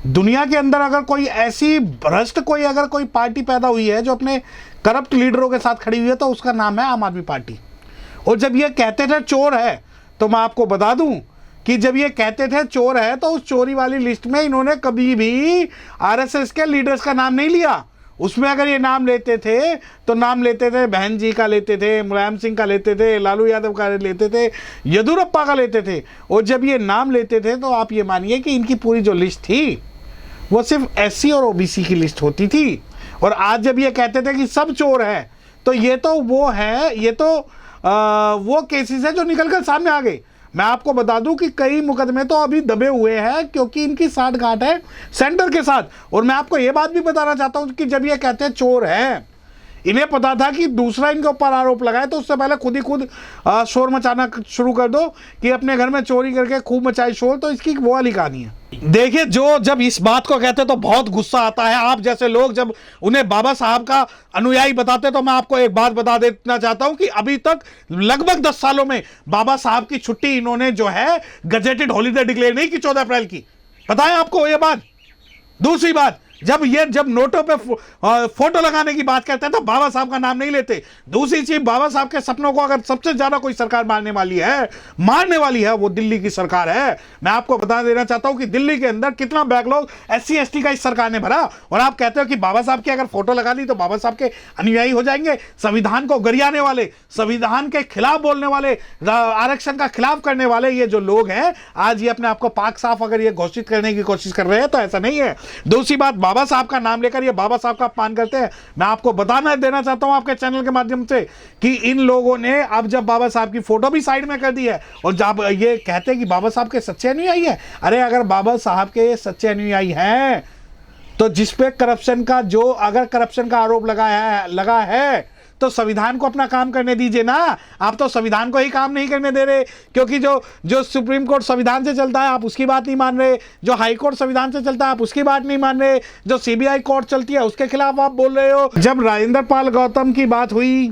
दुनिया के अंदर अगर कोई ऐसी भ्रष्ट अगर कोई पार्टी पैदा हुई है जो अपने करप्ट लीडरों के साथ खड़ी हुई है, तो उसका नाम है आम आदमी पार्टी। और जब ये कहते थे चोर है, तो मैं आपको बता दूं कि जब ये कहते थे चोर है, तो उस चोरी वाली लिस्ट में इन्होंने कभी भी आरएसएस के लीडर्स का नाम नहीं लिया। उसमें अगर ये नाम लेते थे तो नाम लेते थे बहन जी का लेते थे, मुलायम सिंह का लेते थे, लालू यादव का लेते थे, येदुरप्पा का लेते थे। और जब ये नाम लेते थे तो आप ये मानिए कि इनकी पूरी जो लिस्ट थी वो सिर्फ एससी और ओबीसी की लिस्ट होती थी। और आज जब ये कहते थे कि सब चोर है, तो ये तो वो है, ये तो वो केसेस है जो निकल कर सामने आ गए। मैं आपको बता दूं कि कई मुकदमे तो अभी दबे हुए हैं क्योंकि इनकी साठगांठ है सेंटर के साथ। और मैं आपको ये बात भी बताना चाहता हूं कि जब ये कहते हैं चोर है, इन्हें पता था कि दूसरा इनके ऊपर आरोप लगाए तो उससे पहले खुद शोर मचाना शुरू कर दो कि अपने घर में चोरी करके खूब मचाई शोर। तो इसकी वो वाली कहानी है। देखिए, जो जब इस बात को कहते तो बहुत गुस्सा आता है। आप जैसे लोग जब उन्हें बाबा साहब का अनुयायी बताते, तो मैं आपको एक बात बता देना चाहता हूं कि अभी तक लगभग 10 सालों में बाबा साहब की छुट्टी इन्होंने जो है गजेटेड हॉलीडे डिक्लेयर नहीं की 14 अप्रैल की। पता है आपको ये बात? दूसरी बात, जब नोटों पे फोटो लगाने की बात करते हैं तो बाबा साहब का नाम नहीं लेते। दूसरी चीज, बाबा साहब के सपनों को अगर सबसे ज्यादा कोई सरकार मारने वाली है वो दिल्ली की सरकार है। मैं आपको बता देना चाहता हूं कि दिल्ली के अंदर कितना बैकलॉग एससी एसटी का इस सरकार ने भरा। और आप कहते हो कि बाबा साहब की अगर फोटो लगा दी तो बाबा साहब के अनुयायी हो जाएंगे। संविधान को गरियाने वाले, संविधान के खिलाफ बोलने वाले, आरक्षण का खिलाफ करने वाले ये जो लोग हैं, आज ये अपने आप को पाक साफ अगर ये घोषित करने की कोशिश कर रहे हैं तो ऐसा नहीं है। दूसरी बात, बाबा साहब का नाम लेकर ये बाबा साहब का अपमान करते हैं। मैं आपको बताना देना चाहता हूं आपके चैनल के माध्यम से कि इन लोगों ने अब जब बाबा साहब की फोटो भी साइड में कर दी है और जब ये कहते हैं कि बाबा साहब के सच्चे अनुयायी है, अरे अगर बाबा साहब के सच्चे अनुयायी हैं तो जिसपे करप्शन का आरोप लगा है तो संविधान को अपना काम करने दीजिए ना। आप तो संविधान को ही काम नहीं करने दे रहे, क्योंकि जो सुप्रीम कोर्ट संविधान से चलता है आप उसकी बात नहीं मान रहे, जो हाई कोर्ट संविधान से चलता है आप उसकी बात नहीं मान रहे, जो सीबीआई कोर्ट चलती है उसके खिलाफ आप बोल रहे हो। जब राजेंद्र पाल गौतम की बात हुई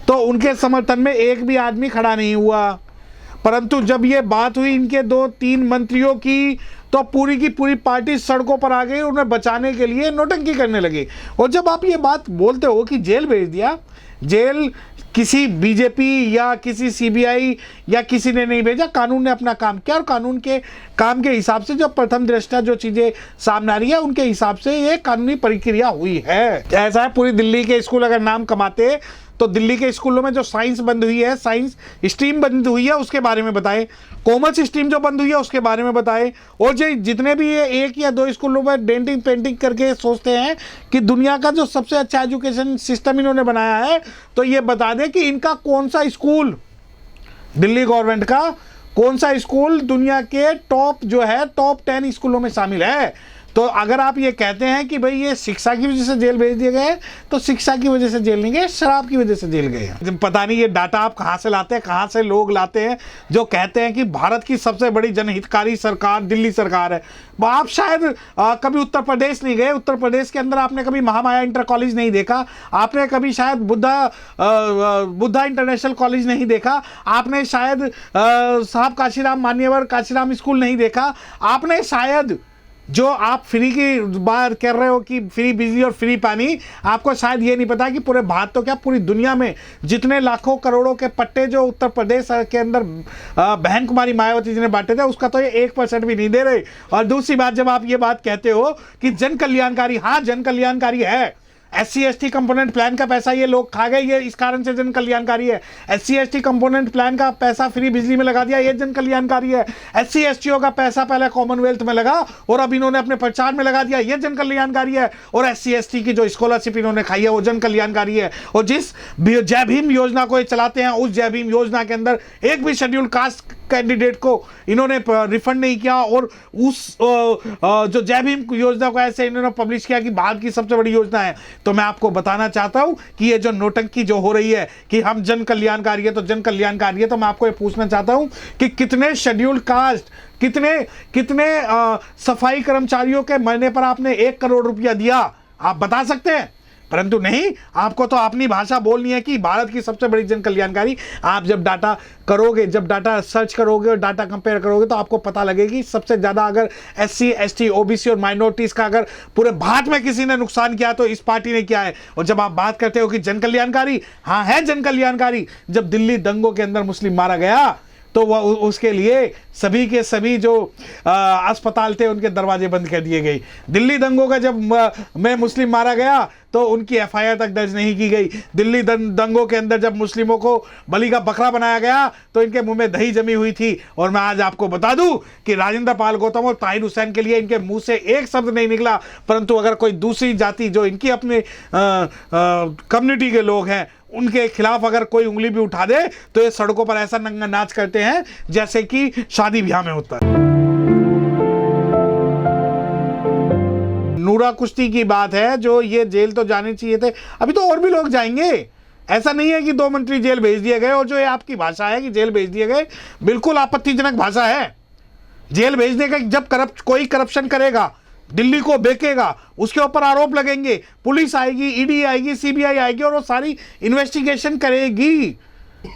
तो उनके समर्थन में एक भी आदमी खड़ा नहीं हुआ, परंतु जब ये बात हुई इनके 2-3 मंत्रियों की तो पूरी की पूरी पार्टी सड़कों पर आ गई, उन्हें बचाने के लिए नौटंकी करने लगे। और जब आप ये बात बोलते हो कि जेल भेज दिया, जेल किसी बीजेपी या किसी सीबीआई या किसी ने नहीं भेजा, कानून ने अपना काम किया और कानून के काम के हिसाब से जो प्रथम दृष्टया जो चीजें सामने आ रही है उनके हिसाब से ये कानूनी प्रक्रिया हुई है। ऐसा है, पूरी दिल्ली के स्कूल अगर नाम कमाते तो दिल्ली के स्कूलों में जो साइंस बंद हुई है, साइंस स्ट्रीम बंद हुई है उसके बारे में बताएं, कॉमर्स स्ट्रीम जो बंद हुई है उसके बारे में बताएं। और जो जितने भी ये 1 या 2 स्कूलों में डेंटिंग पेंटिंग करके सोचते हैं कि दुनिया का जो सबसे अच्छा एजुकेशन सिस्टम इन्होंने बनाया है, तो ये बता दें कि इनका कौन सा स्कूल, दिल्ली गवर्नमेंट का कौन सा स्कूल दुनिया के टॉप 10 स्कूलों में शामिल है। तो अगर आप ये कहते हैं कि भाई ये शिक्षा की वजह से जेल भेज दिए गए, तो शिक्षा की वजह से जेल नहीं गए, शराब की वजह से जेल गए हैं। पता नहीं ये डाटा आप कहाँ से लाते हैं, कहाँ से लोग लाते हैं जो कहते हैं कि भारत की सबसे बड़ी जनहितकारी सरकार दिल्ली सरकार है। आप शायद कभी उत्तर प्रदेश नहीं गए। उत्तर प्रदेश के अंदर आपने कभी महामाया इंटर कॉलेज नहीं देखा, आपने कभी शायद बुद्धा इंटरनेशनल कॉलेज नहीं देखा, आपने शायद साहब काशीराम मान्यवर काशीराम स्कूल नहीं देखा, आपने शायद जो आप फ्री की बात कर रहे हो कि फ्री बिजली और फ्री पानी, आपको शायद ये नहीं पता कि पूरे भारत तो क्या पूरी दुनिया में जितने लाखों करोड़ों के पट्टे जो उत्तर प्रदेश के अंदर बहन कुमारी मायावती जी ने बांटे थे उसका तो ये 1% भी नहीं दे रहे। और दूसरी बात, जब आप ये बात कहते हो कि जन कल्याणकारी, हाँ जन कल्याणकारी है, एससी एसटी कंपोनेंट प्लान का पैसा ये लोग खा गए, ये इस कारण से जन कल्याणकारी है। एससी एसटी कंपोनेंट प्लान का पैसा फ्री बिजली में लगा दिया, ये जन कल्याणकारी है। एससी एसटीओ का पैसा पहले कॉमनवेल्थ में लगा और अब इन्होंने अपने प्रचार में लगा दिया, ये जन कल्याणकारी है। और एससी एसटी की जो स्कॉलरशिप इन्होंने खाई है वो जन कल्याणकारी है। और जिस जय भीम योजना को ये चलाते हैं, उस जय भीम योजना के अंदर एक भी शेड्यूल्ड कास्ट कैंडिडेट को इन्होंने रिफंड नहीं किया। और उस जो जय भीम योजना को ऐसे इन्होंने पब्लिश किया कि भारत की सबसे बड़ी योजना है। तो मैं आपको बताना चाहता हूं कि ये जो नोटंकी जो हो रही है कि हम जन कल्याणकारी है तो जन कल्याणकारी है, तो मैं आपको ये पूछना चाहता हूं कि कितने शेड्यूल्ड कास्ट, कितने सफाई कर्मचारियों के मरने पर आपने 1 करोड़ रुपया दिया, आप बता सकते हैं? परंतु नहीं, आपको तो अपनी भाषा बोलनी है कि भारत की सबसे बड़ी जन कल्याणकारी। आप जब डाटा करोगे, जब डाटा सर्च करोगे और डाटा कंपेयर करोगे तो आपको पता लगेगी सबसे ज़्यादा अगर SC ST OBC और माइनॉरिटीज़ का अगर पूरे भारत में किसी ने नुकसान किया तो इस पार्टी ने किया है। और जब आप बात करते हो कि जन कल्याणकारी, हाँ है जन कल्याणकारी। जब दिल्ली दंगों के अंदर मुस्लिम मारा गया तो वह उसके लिए सभी के सभी जो अस्पताल थे उनके दरवाजे बंद कर दिए गए। दिल्ली दंगों का जब में मुस्लिम मारा गया तो उनकी FIR तक दर्ज नहीं की गई। दिल्ली दंगों के अंदर जब मुस्लिमों को बलि का बकरा बनाया गया तो इनके मुंह में दही जमी हुई थी। और मैं आज आपको बता दूं कि राजेंद्र पाल गौतम और ताहिर हुसैन के लिए इनके मुंह से एक शब्द नहीं निकला, परंतु अगर कोई दूसरी जाति जो इनकी अपने कम्युनिटी के लोग हैं उनके खिलाफ अगर कोई उंगली भी उठा दे तो ये सड़कों पर ऐसा नंगा नाच करते हैं जैसे कि शादी ब्याह में होता है। नूरा कुश्ती की बात है, जो ये जेल तो जाने चाहिए थे, अभी तो और भी लोग जाएंगे। ऐसा नहीं है कि 2 मंत्री जेल भेज दिए गए। और जो ये आपकी भाषा है कि जेल भेज दिए गए, बिल्कुल आपत्तिजनक भाषा है। जेल भेजने का, जब कोई करप्शन करेगा, दिल्ली को बेचेगा, उसके ऊपर आरोप लगेंगे, पुलिस आएगी, ED आएगी, CBI आएगी और वो सारी इन्वेस्टिगेशन करेगी,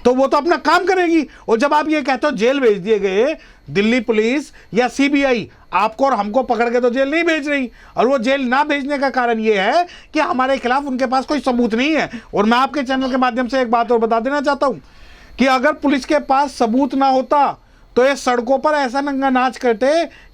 तो वो तो अपना काम करेगी। और जब आप ये कहते हो जेल भेज दिए गए, दिल्ली पुलिस या CBI आपको और हमको पकड़ के तो जेल नहीं भेज रही। और वो जेल ना भेजने का कारण ये है कि हमारे खिलाफ उनके पास कोई सबूत नहीं है। और मैं आपके चैनल के माध्यम से एक बात और बता देना चाहता हूं कि अगर पुलिस के पास सबूत ना होता तो ये सड़कों पर ऐसा नंगा नाच करते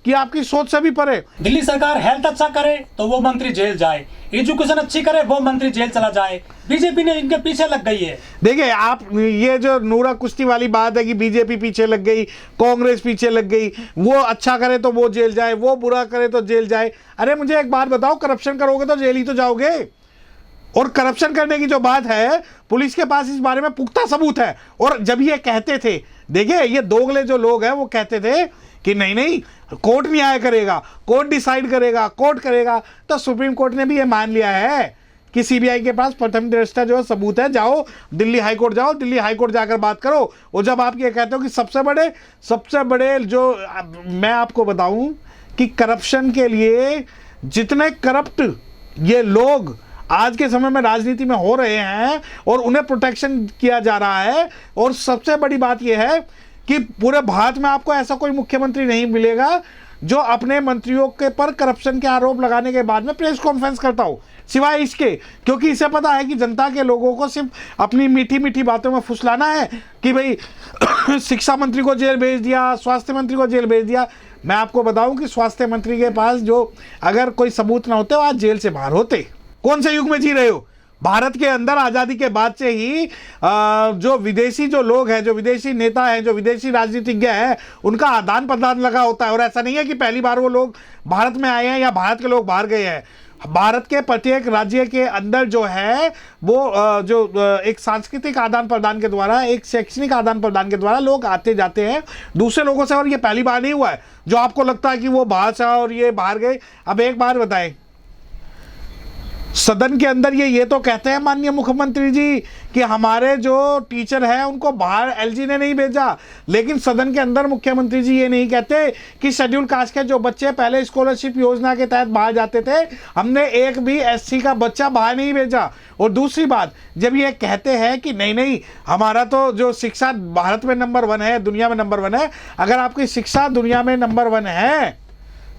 कि आपकी सोच से भी परे। दिल्ली सरकार हेल्थ अच्छा करे तो वो मंत्री जेल जाए, एजुकेशन अच्छी करे वो मंत्री जेल चला जाए। बीजेपी ने इनके पीछे लग गई है। देखिए, आप ये जो नूरा कुश्ती वाली बात है कि बीजेपी पीछे लग गई, कांग्रेस पीछे लग गई, वो अच्छा करे तो वो जेल जाए, वो बुरा करे तो जेल जाए। अरे मुझे एक बात बताओ, करप्शन करोगे तो जेल ही तो जाओगे। और करप्शन करने की जो बात है, पुलिस के पास इस बारे में पुख्ता सबूत है। और जब ये कहते थे, देखिए ये दोगले जो लोग हैं वो कहते थे कि नहीं नहीं कोर्ट न्याय करेगा, कोर्ट डिसाइड करेगा, कोर्ट करेगा, तो सुप्रीम कोर्ट ने भी ये मान लिया है कि CBI के पास प्रथम दृष्टया जो सबूत है, जाओ दिल्ली हाई कोर्ट जाओ, दिल्ली हाई कोर्ट जाकर बात करो। और जब आप ये कहते हो कि सबसे बड़े जो, मैं आपको बताऊं कि करप्शन के लिए जितने करप्ट ये लोग आज के समय में राजनीति में हो रहे हैं और उन्हें प्रोटेक्शन किया जा रहा है। और सबसे बड़ी बात यह है कि पूरे भारत में आपको ऐसा कोई मुख्यमंत्री नहीं मिलेगा जो अपने मंत्रियों के पर करप्शन के आरोप लगाने के बाद में प्रेस कॉन्फ्रेंस करता हो, सिवाय इसके, क्योंकि इसे पता है कि जनता के लोगों को सिर्फ अपनी मीठी मीठी बातों में फुसलाना है कि भाई शिक्षा मंत्री को जेल भेज दिया, स्वास्थ्य मंत्री को जेल भेज दिया। मैं आपको बताऊं कि स्वास्थ्य मंत्री के पास जो अगर कोई सबूत ना होते, वो आज जेल से बाहर होते। कौन से युग में जी रहे हो? भारत के अंदर आज़ादी के बाद से ही जो विदेशी जो लोग हैं, जो विदेशी नेता हैं, जो विदेशी राजनीतिज्ञ हैं, उनका आदान प्रदान लगा होता है। और ऐसा नहीं है कि पहली बार वो लोग भारत में आए हैं या भारत के लोग बाहर गए हैं। भारत के प्रत्येक राज्य के अंदर जो है वो एक सांस्कृतिक आदान प्रदान के द्वारा, एक शैक्षणिक आदान प्रदान के द्वारा लोग आते जाते हैं दूसरे लोगों से। और ये पहली बार नहीं हुआ है जो आपको लगता है कि वो बाहर से और ये बाहर गए। अब एक बात बताएं, सदन के अंदर ये तो कहते हैं माननीय मुख्यमंत्री जी कि हमारे जो टीचर हैं उनको बाहर LG ने नहीं भेजा, लेकिन सदन के अंदर मुख्यमंत्री जी ये नहीं कहते कि शेड्यूल कास्ट के जो बच्चे पहले स्कॉलरशिप योजना के तहत बाहर जाते थे, हमने एक भी SC का बच्चा बाहर नहीं भेजा। और दूसरी बात, जब ये कहते हैं कि नहीं नहीं हमारा तो जो शिक्षा भारत में नंबर 1 है, दुनिया में नंबर 1 है, अगर आपकी शिक्षा दुनिया में नंबर 1 है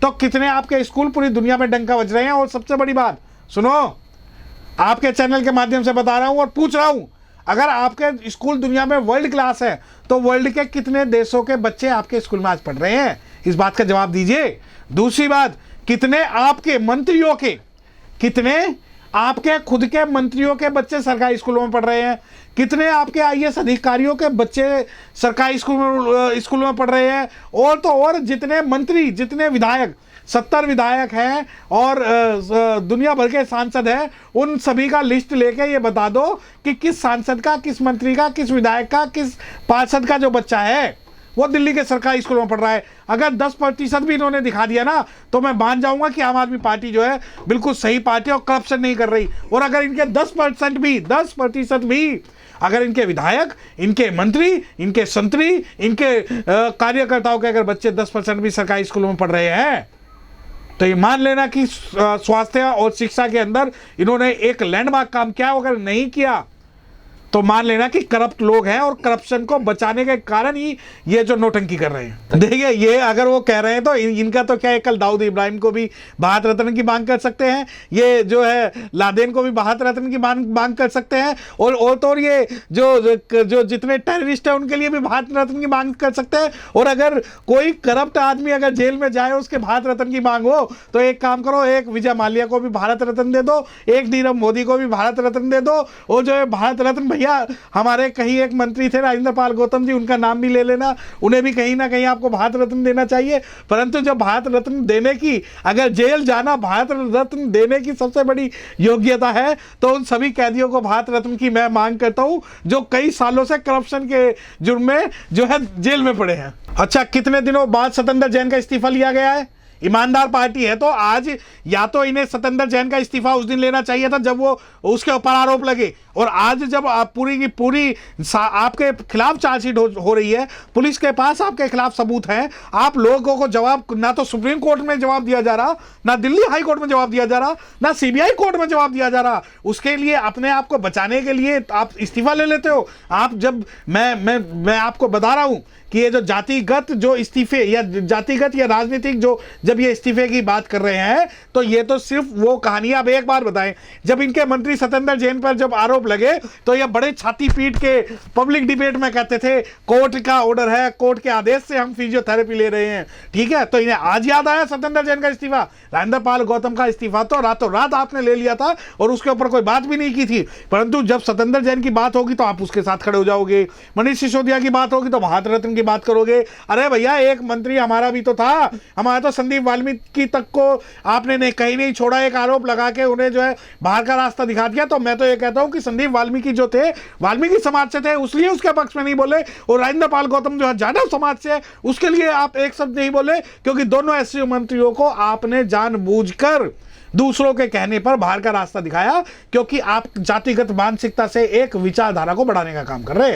तो कितने आपके स्कूल पूरी दुनिया में डंका बज रहे हैं। और सबसे बड़ी बात सुनो, आपके चैनल के माध्यम से बता रहा हूं और पूछ रहा हूं, अगर आपके स्कूल दुनिया में वर्ल्ड क्लास है तो वर्ल्ड के कितने देशों के बच्चे आपके स्कूल में आज पढ़ रहे हैं? इस बात का जवाब दीजिए। दूसरी बात, कितने आपके मंत्रियों के, कितने आपके खुद के मंत्रियों के बच्चे सरकारी स्कूलों में पढ़ रहे हैं? कितने आपके IAS अधिकारियों के बच्चे सरकारी स्कूलों में पढ़ रहे हैं? और तो और जितने मंत्री, जितने विधायक, 70 विधायक हैं और दुनिया भर के सांसद हैं, उन सभी का लिस्ट लेके ये बता दो कि किस सांसद का, किस मंत्री का, किस विधायक का, किस पार्षद का जो बच्चा है वो दिल्ली के सरकारी स्कूलों में पढ़ रहा है। अगर 10% भी इन्होंने दिखा दिया ना तो मैं मान जाऊंगा कि आम आदमी पार्टी जो है बिल्कुल सही पार्टी और करप्शन नहीं कर रही। और अगर इनके 10% भी अगर इनके विधायक, इनके मंत्री, इनके संतरी, इनके कार्यकर्ताओं के अगर बच्चे 10% भी सरकारी स्कूलों में पढ़ रहे हैं तो ये मान लेना कि स्वास्थ्य और शिक्षा के अंदर इन्होंने एक लैंडमार्क काम किया, अगर नहीं किया तो मान लेना कि करप्ट लोग हैं और करप्शन को बचाने के कारण ही ये जो नोटंकी कर रहे हैं। देखिए, ये अगर वो कह रहे हैं तो इनका तो क्या है, कल दाऊद इब्राहिम को भी भारत रत्न की मांग कर सकते हैं, ये जो है लादेन को भी भारत रत्न की मांग कर सकते हैं, और तो और ये जो जितने टेररिस्ट हैं उनके लिए भी भारत रत्न की मांग कर सकते हैं। और अगर कोई करप्ट आदमी अगर जेल में जाए उसके भारत रत्न की मांग हो तो एक काम करो, एक विजय माल्या को भी भारत रत्न दे दो, एक नीरव मोदी को भी भारत रत्न दे दो, और जो है भारत रत्न हमारे कहीं एक मंत्री थे राजेंद्र पाल गौतम जी, उनका नाम भी ले लेना, उन्हें भी कहीं ना कहीं आपको भारत रत्न देना चाहिए। परंतु जब भारत रत्न देने की, अगर जेल जाना भारत रत्न देने की सबसे बड़ी योग्यता है, तो उन सभी कैदियों को भारत रत्न की मैं मांग करता हूं जो कई सालों से करप्शन के जुर्म में जो है जेल में पड़े हैं। अच्छा, कितने दिनों बाद सत्येंद्र जैन का इस्तीफा लिया गया है? ईमानदार पार्टी है तो आज या तो इन्हें सत्येंद्र जैन का इस्तीफा उस दिन लेना चाहिए था जब वो उसके ऊपर आरोप लगे, और आज जब आप पूरी की पूरी आपके खिलाफ चार्जशीट हो रही है, पुलिस के पास आपके खिलाफ सबूत हैं, आप लोगों को जवाब ना तो सुप्रीम कोर्ट में जवाब दिया जा रहा, ना दिल्ली हाई कोर्ट में जवाब दिया जा रहा, ना सीबीआई कोर्ट में जवाब दिया जा रहा, उसके लिए अपने आप को बचाने के लिए आप इस्तीफा ले लेते हो। आप जब मैं आपको बता रहा हूं कि ये जो जातिगत जो इस्तीफे या जातिगत या राजनीतिक जो जब ये इस्तीफे की बात कर रहे हैं, तो ये तो सिर्फ वो कहानी। आप एक बार बताएं, जब इनके मंत्री सत्येंद्र जैन पर जब आरोप लगे तो ये बड़े छाती पीट के पब्लिक डिबेट में कहते थे कोर्ट का ऑर्डर है, कोर्ट के आदेश से हम फिजियोथेरेपी ले रहे हैं, ठीक है। तो इन्हें आज याद आया सत्येंद्र जैन का इस्तीफा? राजेंद्र पाल गौतम का इस्तीफा तो रातों रात आपने ले लिया था और उसके ऊपर कोई बात भी नहीं की थी, परंतु जब सत्येंद्र जैन की बात होगी तो आप उसके साथ खड़े हो जाओगे, मनीष सिसोदिया की बात होगी तो भारत रत्न की बात करोगे। अरे भैया, एक मंत्री हमारा भी तो था, हमारा तो संदीप वाल्मीकि तक को आपने कहीं नहीं छोड़ा, एक आरोप लगा के उन्हें जो है बाहर का रास्ता दिखा दिया। तो मैं तो ये कहता हूं कि संदीप वाल्मीकि जो थे वाल्मीकि समाज से थे, उसलिए उसके पक्ष में नहीं बोले, और राजेंद्र पाल गौतम जो है जाटव समाज से है, उसके लिए आप एक शब्द नहीं बोले, क्योंकि दोनों ऐसे मंत्रियों को आपने जानबूझकर दूसरों के कहने पर बाहर का रास्ता दिखाया, क्योंकि आप जातिगत मानसिकता से एक विचारधारा को बढ़ाने का काम कर रहे हैं।